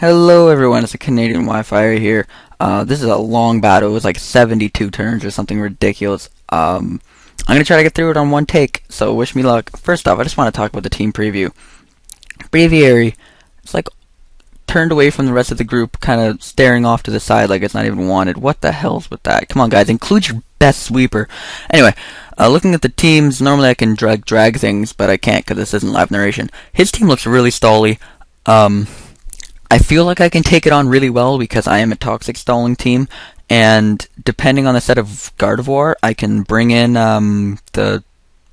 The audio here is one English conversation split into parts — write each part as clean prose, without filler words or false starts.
Hello everyone, it's the TheCanadianWifier here. This is a long battle. It was like 72 turns or something ridiculous. I'm gonna try to get through it on one take, so wish me luck. First off, I just want to talk about the team preview. Breviary, it's like turned away from the rest of the group, kind of staring off to the side like it's not even wanted. What the hell's with that? Come on guys, include your best sweeper. Anyway, looking at the teams, normally I can drag things, but I can't because this isn't live narration. His team looks really stally. I feel like I can take it on really well because I am a toxic stalling team, and depending on the set of Gardevoir, I can bring in the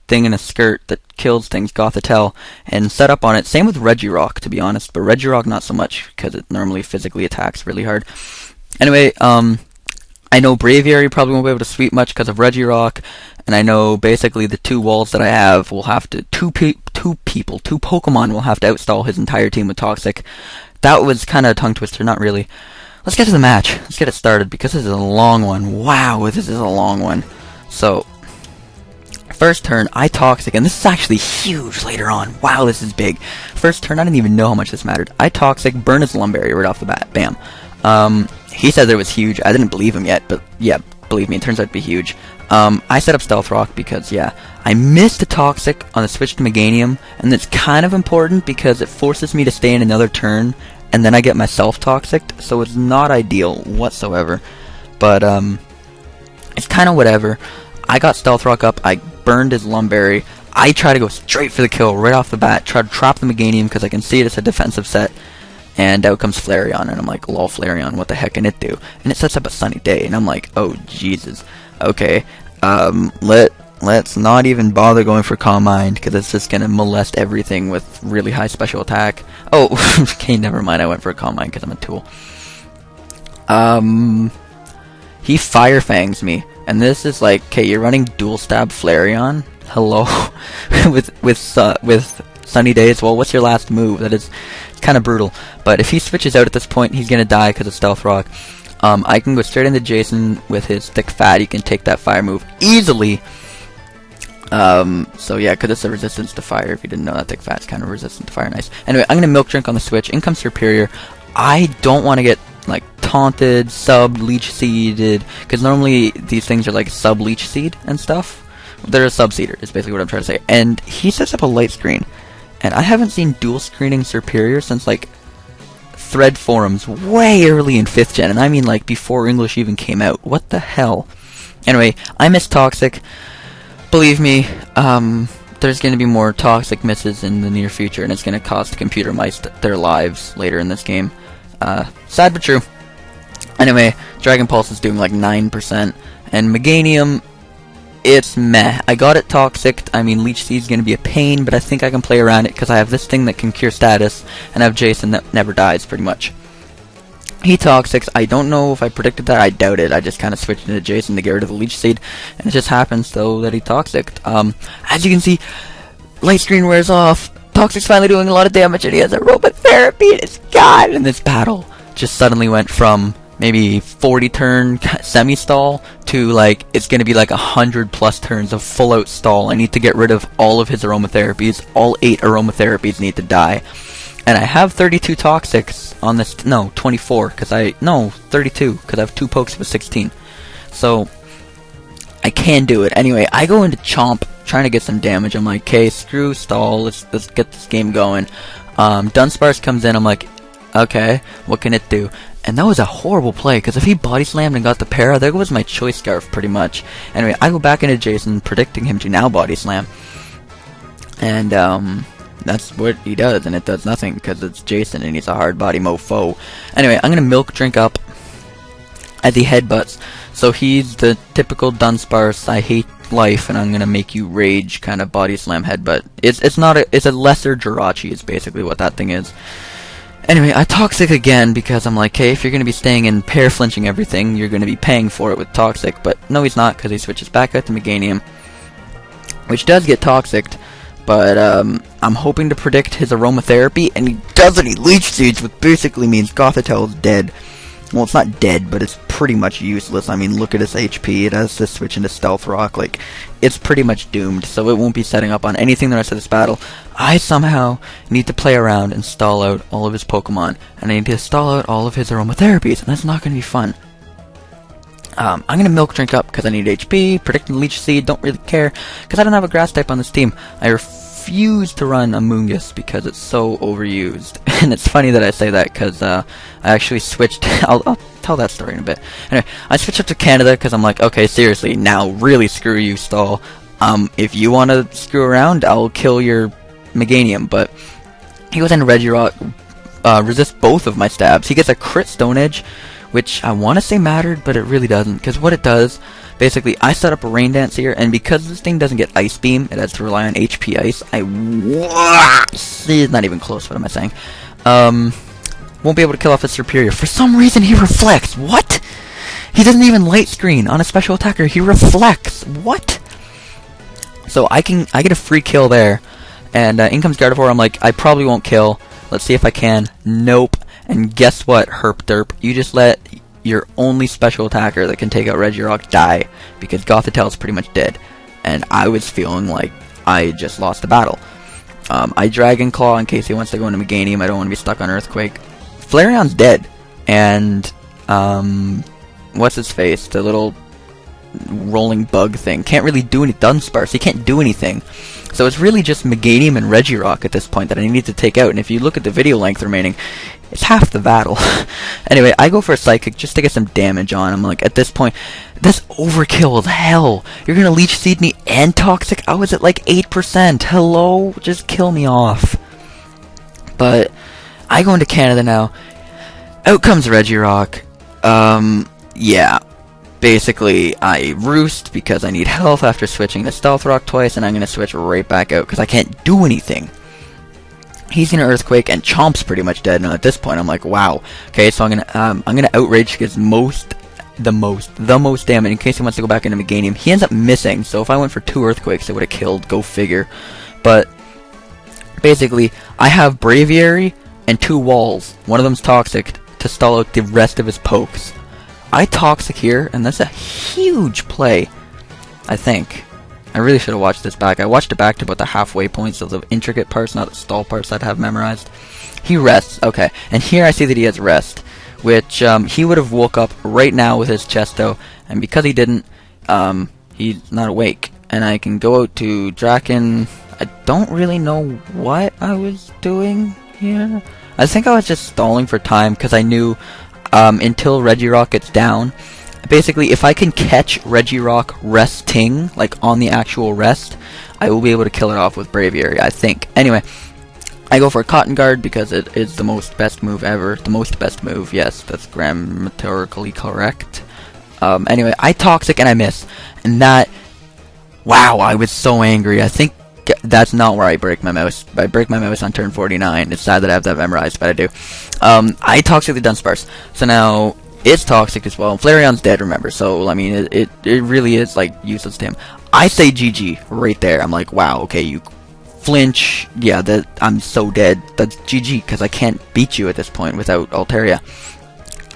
thing in a skirt that kills things, Gothitelle, and set up on it. Same with Regirock, to be honest, but Regirock not so much because it normally physically attacks really hard. Anyway, I know Braviary probably won't be able to sweep much because of Regirock, and I know basically the two walls that I have will have to two Pokemon will have to outstall his entire team with Toxic. That was kind of a tongue twister, not really. Let's get to the match. Let's get it started because this is a long one. Wow, this is a long one. So, first turn, I Toxic, and this is actually huge later on. Wow, this is big. First turn, I didn't even know how much this mattered. I Toxic, burn his Lumberry right off the bat. Bam. He said it was huge. I didn't believe him yet, but yeah, believe me, it turns out to be huge. I set up Stealth Rock because, yeah, I missed a Toxic on the switch to Meganium, and it's kind of important because it forces me to stay in another turn, and then I get myself Toxic'd, so it's not ideal whatsoever. But, it's kind of whatever. I got Stealth Rock up, I burned his Lumberry, I try to go straight for the kill right off the bat, try to trap the Meganium because I can see it's a defensive set. And out comes Flareon, and I'm like, lol, Flareon, what the heck can it do? And it sets up a Sunny Day, and I'm like, oh, Jesus. Okay, let's not even bother going for Calm Mind, because it's just going to molest everything with really high special attack. Oh, okay, never mind, I went for a Calm Mind because I'm a tool. He Fire Fangs me, and this is like, okay, you're running Dual Stab Flareon? Hello? with Sunny Days, well, what's your last move? That is kind of brutal, but if he switches out at this point, he's gonna die because of Stealth Rock. I can go straight into Jaysohn with his Thick Fat. He can take that fire move easily. So yeah, because it's a resistance to fire. If you didn't know that, Thick Fat's kind of resistant to fire. Nice. Anyway, I'm gonna Milk Drink on the switch. In comes Superior. I don't want to get like taunted, sub leech seeded, because normally these things are like sub leech seed and stuff. They're a sub seeder is basically what I'm trying to say. And he sets up a light screen. And I haven't seen dual screening Superior since, like, Thread forums way early in 5th gen. And I mean, like, before English even came out. What the hell? Anyway, I miss Toxic. Believe me, there's going to be more Toxic misses in the near future. And it's going to cost computer mice their lives later in this game. Sad but true. Anyway, Dragon Pulse is doing, like, 9%. And Meganium, it's meh. I got it Toxic. I mean, Leech Seed's gonna be a pain, but I think I can play around it because I have this thing that can cure status, and I have Jaysohn that never dies, pretty much. He Toxic. I don't know if I predicted that. I doubt it. I just kind of switched into Jaysohn to get rid of the Leech Seed, and it just happens, though, that he Toxic. As you can see, light screen wears off. Toxic's finally doing a lot of damage, and he has aromatherapy, and it's God! And this battle just suddenly went from maybe 40 turn semi-stall to like it's gonna be like 100 plus turns of full out stall. I need to get rid of all of his aromatherapies. All 8 aromatherapies need to die. And I have 32 Toxics on this, no, 24, because 32, because I have 2 pokes with 16. So, I can do it. Anyway, I go into Chomp, trying to get some damage. I'm like, okay, screw stall, let's get this game going. Dunsparce comes in, I'm like, okay, what can it do? And that was a horrible play, because if he body slammed and got the para, there was my choice scarf, pretty much. Anyway, I go back into Jaysohn, predicting him to now body slam. And, that's what he does, and it does nothing, because it's Jaysohn, and he's a hard body mofo. Anyway, I'm gonna Milk Drink up as he headbutts. So he's the typical Dunsparce, I hate life, and I'm gonna make you rage kind of body slam headbutt. It's a lesser Jirachi, is basically what that thing is. Anyway, I Toxic again because I'm like, hey, if you're going to be staying in pair flinching everything, you're going to be paying for it with Toxic. But no, he's not, because he switches back out to Meganium, which does get Toxic'd. But I'm hoping to predict his aromatherapy, and he doesn't. He Leech Seeds, which basically means Gothitelle is dead. well, it's not dead, but it's pretty much useless. I mean, look at its HP. It has to switch into Stealth Rock. Like, it's pretty much doomed, so it won't be setting up on anything the rest of this battle. I somehow need to play around and stall out all of his Pokemon, and I need to stall out all of his aromatherapies, and that's not going to be fun. I'm going to Milk Drink up because I need HP, Predict and Leech Seed, don't really care, because I don't have a Grass type on this team. I refuse to run Amoonguss because it's so overused. And it's funny that I say that because I actually switched. I'll tell that story in a bit. Anyway, I switched up to Canada because I'm like, okay, seriously, now really screw you, Stall. If you want to screw around, I'll kill your Meganium. But he goes into Regirock, resists both of my stabs. He gets a crit Stone Edge, which I want to say mattered, but it really doesn't. Because what it does, basically, I set up a Rain Dance here, and because this thing doesn't get Ice Beam, it has to rely on HP Ice. It's not even close. What am I saying? Won't be able to kill off his Superior. For some reason, he reflects. What? He doesn't even Light Screen on a special attacker. He reflects. What? So I get a free kill there, and in comes Gardevoir. I'm like, I probably won't kill. Let's see if I can. Nope. And guess what, Herp Derp? You just let your only special attacker that can take out Regirock die, because Gothitel's pretty much dead. And I was feeling like I just lost the battle. I Dragon Claw in case he wants to go into Meganium. I don't want to be stuck on Earthquake. Flareon's dead. And, what's his face? The little rolling bug thing. Can't really do any Dunsparce. He can't do anything. So it's really just Meganium and Regirock at this point that I need to take out. And if you look at the video length remaining, it's half the battle. Anyway, I go for a Psychic just to get some damage on him. Like, at this point, this overkill is hell. You're gonna Leech Seed me and Toxic? I was at like 8%. Hello? Just kill me off. But I go into Canada now. Out comes Regirock. Yeah. Basically, I Roost because I need health after switching to Stealth Rock twice, and I'm gonna switch right back out because I can't do anything. He's gonna Earthquake, and Chomp's pretty much dead. And at this point, I'm like, wow. Okay, so I'm gonna Outrage because the most damage in case he wants to go back into Meganium. He ends up missing, so if I went for 2 Earthquakes, it would have killed. Go figure. But basically, I have Braviary and 2 Walls. One of them's Toxic to stall out the rest of his pokes. I Toxic here, and that's a huge play, I think. I really should have watched this back. I watched it back to about the halfway points of the intricate parts, not the stall parts I'd have memorized. He rests, okay. And here I see that he has Rest, which he would have woke up right now with his Chesto, and because he didn't, he's not awake. And I can go out to Draken. I don't really know what I was doing here. I think I was just stalling for time, because I knew until Regirock gets down. Basically, if I can catch Regirock resting, like on the actual rest, I will be able to kill it off with Braviary, I think. Anyway, I go for a Cotton Guard because it is the best move ever. The most best move, yes, that's grammatically correct. Anyway, I Toxic and I miss. And that, wow, I was so angry. I think that's not where I break my mouse. I break my mouse on turn 49. It's sad that I have that memorized, but I do. I Toxic the Dunsparce. So now, it's Toxic as well. Flareon's dead, remember, so, I mean, it really is, like, useless to him. I say GG right there. I'm like, wow, okay, you flinch. Yeah, I'm so dead. That's GG, because I can't beat you at this point without Altaria.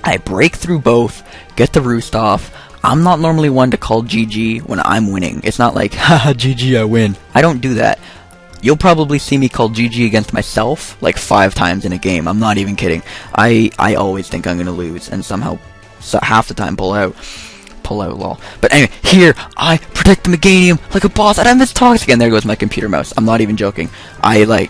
I break through both, get the Roost off. I'm not normally one to call GG when I'm winning. It's not like, haha, GG, I win. I don't do that. You'll probably see me call GG against myself like 5 times in a game. I'm not even kidding. I always think I'm gonna lose, and somehow half the time pull out, lol. But anyway, here I protect the Meganium like a boss, and I miss Toxic, and there goes my computer mouse. I'm not even joking. I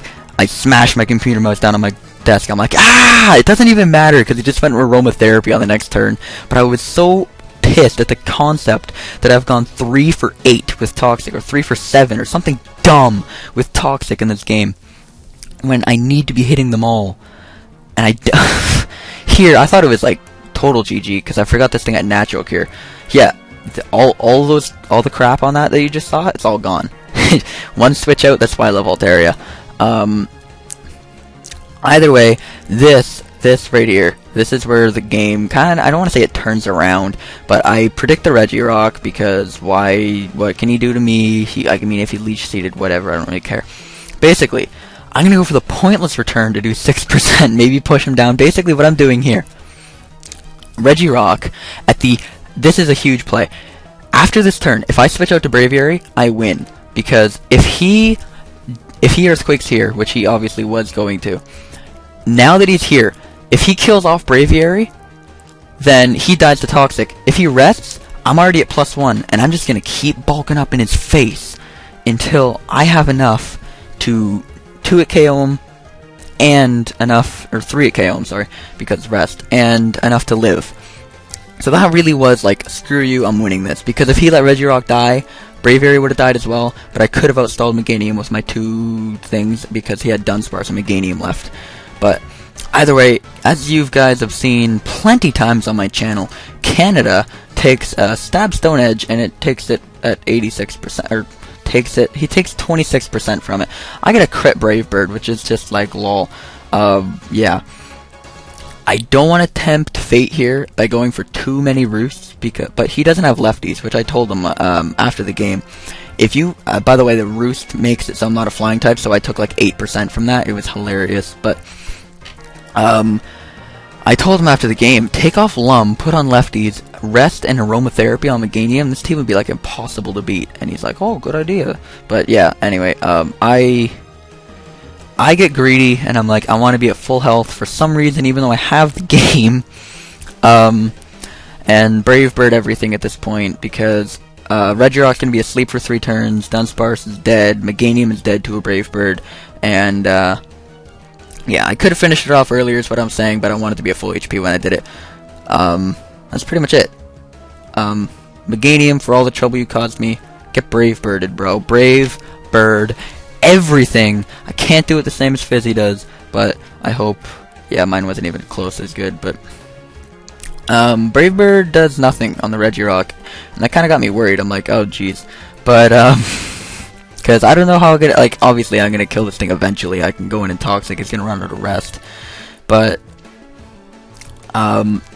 smash my computer mouse down on my desk. I'm like, ah! It doesn't even matter because he just went aromatherapy on the next turn. But I was so pissed at the concept that I've gone 3 for 8 with Toxic, or 3 for 7, or something dumb with Toxic in this game, when I need to be hitting them all. And here, I thought it was like total GG, because I forgot this thing at Natural Cure. Yeah, all the crap on that you just saw, it's all gone. One switch out, that's why I love Altaria. Either way, this right here, this is where the game kind of, I don't want to say it turns around, but I predict the Regirock because what can he do to me? I mean, if he Leech Seeded, whatever, I don't really care. Basically, I'm going to go for the pointless return to do 6%, maybe push him down. Basically what I'm doing here, Regirock at the... This is a huge play. After this turn, if I switch out to Braviary, I win. Because if he Earthquakes here, which he obviously was going to, now that he's here, if he kills off Braviary, then he dies to Toxic. If he rests, I'm already at +1, and I'm just going to keep bulking up in his face until I have enough to 2-hit KO him, and enough, or 3-hit KO him, sorry, because rest, and enough to live. So that really was like, screw you, I'm winning this. Because if he let Regirock die, Braviary would have died as well, but I could have outstalled Meganium with my 2 things, because he had Dunsparce and Meganium left. But either way, as you guys have seen plenty times on my channel, Canada takes a Stab Stone Edge, and it takes it at 86%, or he takes 26% from it. I get a crit Brave Bird, which is just like lol. Yeah. I don't want to tempt fate here by going for too many roosts, but he doesn't have lefties, which I told him after the game. If you, by the way, the roost makes it so I'm not a flying type, so I took like 8% from that. It was hilarious, but I told him after the game, take off Lum, put on lefties, rest and aromatherapy on Meganium. This team would be like impossible to beat. And he's like, oh, good idea. But yeah, anyway, I get greedy, and I'm like, I want to be at full health for some reason, even though I have the game. And Brave Bird everything at this point, because Regirock's going to be asleep for 3 turns, Dunsparce is dead, Meganium is dead to a Brave Bird, and yeah, I could have finished it off earlier is what I'm saying, but I wanted to be at full HP when I did it. That's pretty much it. Meganium, for all the trouble you caused me, get Brave Birded, bro. Brave Bird everything. I can't do it the same as Fizzy does, but I hope. Yeah, mine wasn't even close as good, but Brave Bird does nothing on the Regirock, and that kind of got me worried. I'm like, oh jeez, but because I don't know how I'm gonna, like, obviously I'm gonna kill this thing eventually. I can go in and Toxic, it's gonna run out of rest, but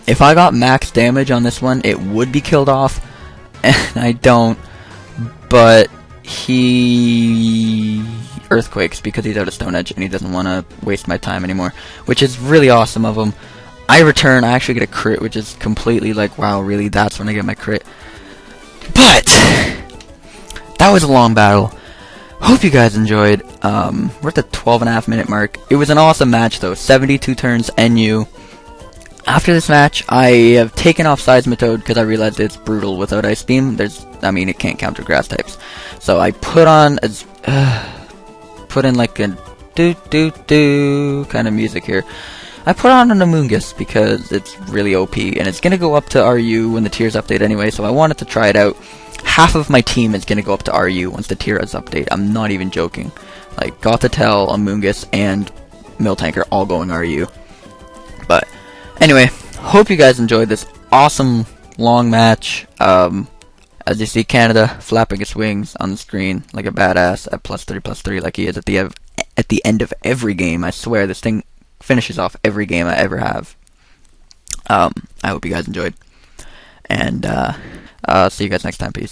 if I got max damage on this one, it would be killed off, and I don't, but he Earthquakes because he's out of Stone Edge and he doesn't want to waste my time anymore, which is really awesome of him. I return, I actually get a crit, which is completely like, wow, really, that's when I get my crit. But that was a long battle. Hope you guys enjoyed. We're at the 12.5 minute mark. It was an awesome match though, 72 turns NU. After this match, I have taken off Seismitoad because I realized it's brutal without Ice Beam. I mean, it can't counter grass types. So I put on like a do kind of music here. I put on an Amoonguss because it's really OP, and it's gonna go up to RU when the tiers update anyway. So I wanted to try it out. Half of my team is gonna go up to RU once the tiers update. I'm not even joking. Like Gothitelle, Amoonguss, and Miltank are all going RU. But anyway, hope you guys enjoyed this awesome long match. As you see, Canada flapping its wings on the screen like a badass at +3/+3 like he is at the end of every game. I swear this thing finishes off every game I ever have. I hope you guys enjoyed, and see you guys next time. Peace.